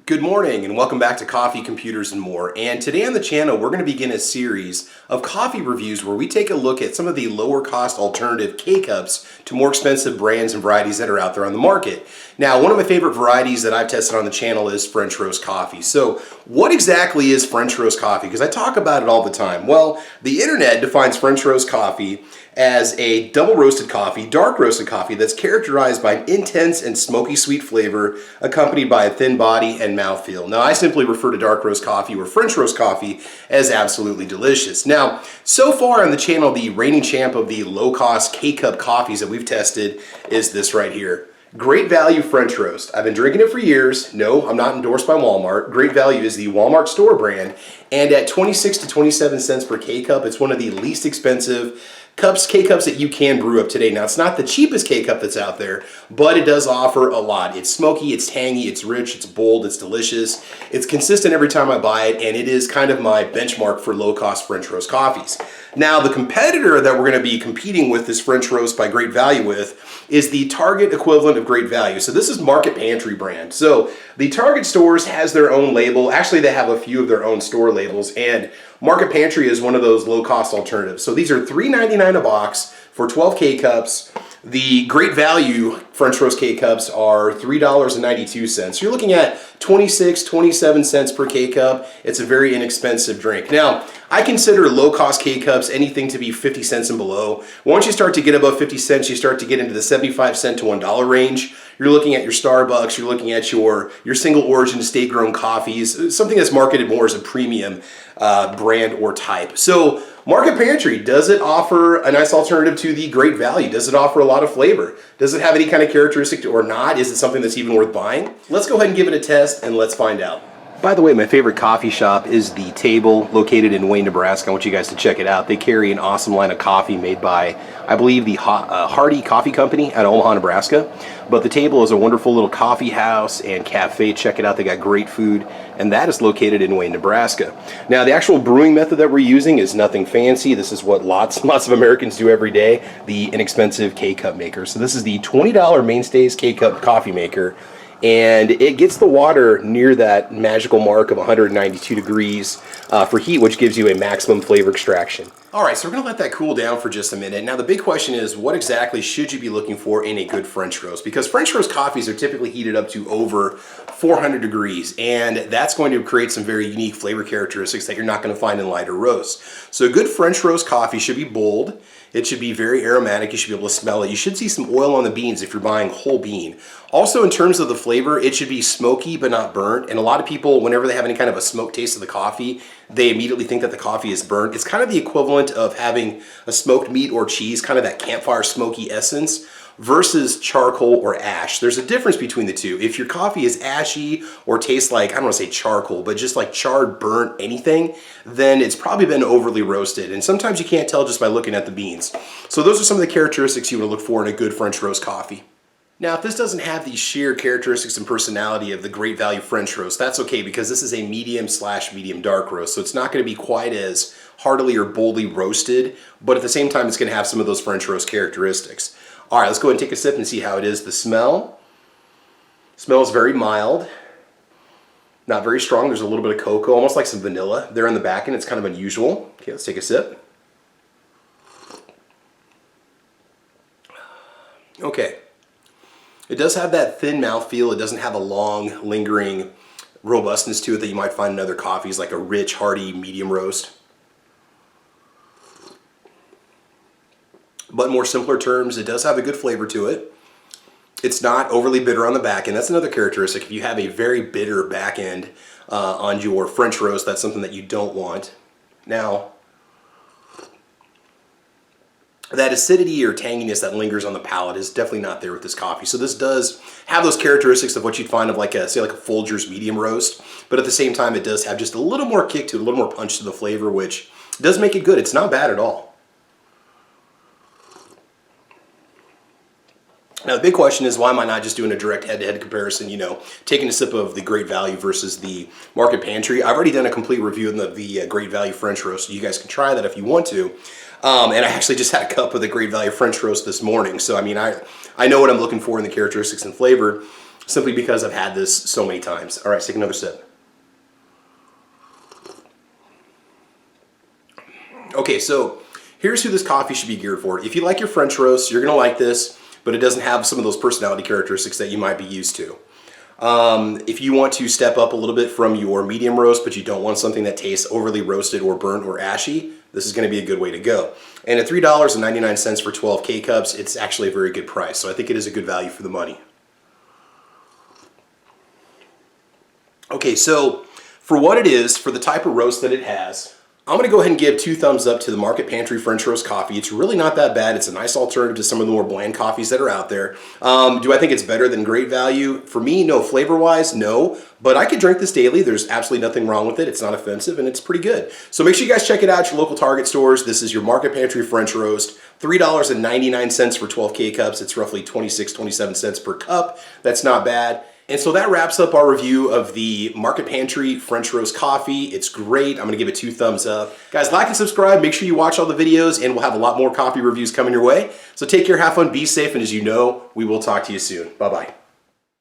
Good morning and welcome back to Coffee, Computers, and More. And today on the channel, we're going to begin a series of coffee reviews where we take a look at some of the lower cost alternative K-Cups to more expensive brands and varieties that are out there on the market. Now, one of my favorite varieties that I've tested on the channel is French Roast Coffee. So what exactly is French Roast Coffee? Because I talk about it all the time. Well, the internet defines French Roast Coffee as a double roasted coffee, dark roasted coffee that's characterized by an intense and smoky sweet flavor accompanied by a thin body and mouthfeel. Now, I simply refer to dark roast coffee or French roast coffee as absolutely delicious. Now, so far on the channel, the reigning champ of the low-cost K-Cup coffees that we've tested is this right here. Great Value French Roast. I've been drinking it for years. No, I'm not endorsed by Walmart. Great Value is the Walmart store brand, and at 26 to 27 cents per K-Cup, it's one of the least expensive K-Cups that you can brew up today. Now, it's not the cheapest K-Cup that's out there, but it does offer a lot. It's smoky, it's tangy, it's rich, it's bold, it's delicious. It's consistent every time I buy it, and it is kind of my benchmark for low-cost French roast coffees. Now, the competitor that we're going to be competing with this French Roast by Great Value with is the Target equivalent of Great Value. So this is Market Pantry brand. So the Target stores has their own label. Actually, they have a few of their own store labels, and Market Pantry is one of those low-cost alternatives. So these are $3.99 a box for 12 K-Cups. The Great Value French Roast K-Cups are $3.92. You're looking at 26, 27 cents per K-Cup. It's a very inexpensive drink. Now, I consider low-cost K-Cups anything to be 50 cents and below. Once you start to get above 50 cents, you start to get into the 75 cent to $1 range. You're looking at your Starbucks, you're looking at your single origin state-grown coffees, something that's marketed more as a premium brand or type. So Market Pantry, does it offer a nice alternative to the Great Value? Does it offer a lot of flavor? Does it have any kind of characteristic or not? Is it something that's even worth buying? Let's go ahead and give it a test and let's find out. By the way, my favorite coffee shop is The Table, located in Wayne, Nebraska. I want you guys to check it out. They carry an awesome line of coffee made by, I believe, the Hardy Coffee Company out of Omaha, Nebraska. But The Table is a wonderful little coffee house and cafe. Check it out. They got great food, and that is located in Wayne, Nebraska. Now, the actual brewing method that we're using is nothing fancy. This is what lots of Americans do every day, the inexpensive K-Cup maker. So this is the $20 Mainstays K-Cup coffee maker. And it gets the water near that magical mark of 192 degrees for heat, which gives you a maximum flavor extraction. All right, so we're going to let that cool down for just a minute. Now, the big question is, what exactly should you be looking for in a good French roast? Because French roast coffees are typically heated up to over 400 degrees, and that's going to create some very unique flavor characteristics that you're not going to find in lighter roasts. So a good French roast coffee should be bold. It should be very aromatic. You should be able to smell it. You should see some oil on the beans if you're buying whole bean. Also, in terms of the flavor, it should be smoky but not burnt. And a lot of people, whenever they have any kind of a smoke taste of the coffee, they immediately think that the coffee is burnt. It's kind of the equivalent of having a smoked meat or cheese, kind of that campfire smoky essence, versus charcoal or ash. There's a difference between the two. If your coffee is ashy or tastes like, I don't want to say charcoal, but just like charred, burnt anything, then it's probably been overly roasted. And sometimes you can't tell just by looking at the beans. So those are some of the characteristics you want to look for in a good French roast coffee. Now, if this doesn't have the sheer characteristics and personality of the Great Value French Roast, that's okay, because this is a medium/medium dark roast, so it's not going to be quite as heartily or boldly roasted, but at the same time, it's going to have some of those French roast characteristics. All right, let's go ahead and take a sip and see how it is. The smell smells very mild, not very strong. There's a little bit of cocoa, almost like some vanilla there in the back end. It's kind of unusual. Okay, let's take a sip. Okay. It does have that thin mouthfeel. It doesn't have a long, lingering robustness to it that you might find in other coffees, like a rich, hearty, medium roast. But in more simpler terms, it does have a good flavor to it. It's not overly bitter on the back end. That's another characteristic. If you have a very bitter back end on your French roast, that's something that you don't want. Now, that acidity or tanginess that lingers on the palate is definitely not there with this coffee. So this does have those characteristics of what you'd find of like a, say like a Folgers medium roast, but at the same time it does have just a little more kick to it, a little more punch to the flavor, which does make it good. It's not bad at all. Now the big question is, why am I not just doing a direct head-to-head comparison, taking a sip of the Great Value versus the Market Pantry? I've already done a complete review of the Great Value French Roast, so you guys can try that if you want to. And I actually just had a cup of the Great Value French Roast this morning, so I mean, I know what I'm looking for in the characteristics and flavor. simply because I've had this so many times. All right, let's take another sip. Okay, so here's who this coffee should be geared for. If you like your French roast, you're gonna like this, but it doesn't have some of those personality characteristics that you might be used to. If you want to step up a little bit from your medium roast, but you don't want something that tastes overly roasted or burnt or ashy, this is gonna be a good way to go. And at $3.99 for 12 K-Cups, it's actually a very good price. So I think it is a good value for the money. Okay, so for what it is, for the type of roast that it has, I'm gonna go ahead and give 2 thumbs up to the Market Pantry French Roast Coffee. It's really not that bad. It's a nice alternative to some of the more bland coffees that are out there. Do I think it's better than Great Value? For me, no. Flavor-wise, no. But I could drink this daily. There's absolutely nothing wrong with it. It's not offensive, and it's pretty good. So make sure you guys check it out at your local Target stores. This is your Market Pantry French Roast. $3.99 for 12 K-Cups. It's roughly 26, 27 cents per cup. That's not bad. And so that wraps up our review of the Market Pantry French Roast Coffee. It's great. I'm gonna give it 2 thumbs up. Guys, like and subscribe. Make sure you watch all the videos, and we'll have a lot more coffee reviews coming your way. So take care, have fun, be safe, and as you know, we will talk to you soon. Bye-bye.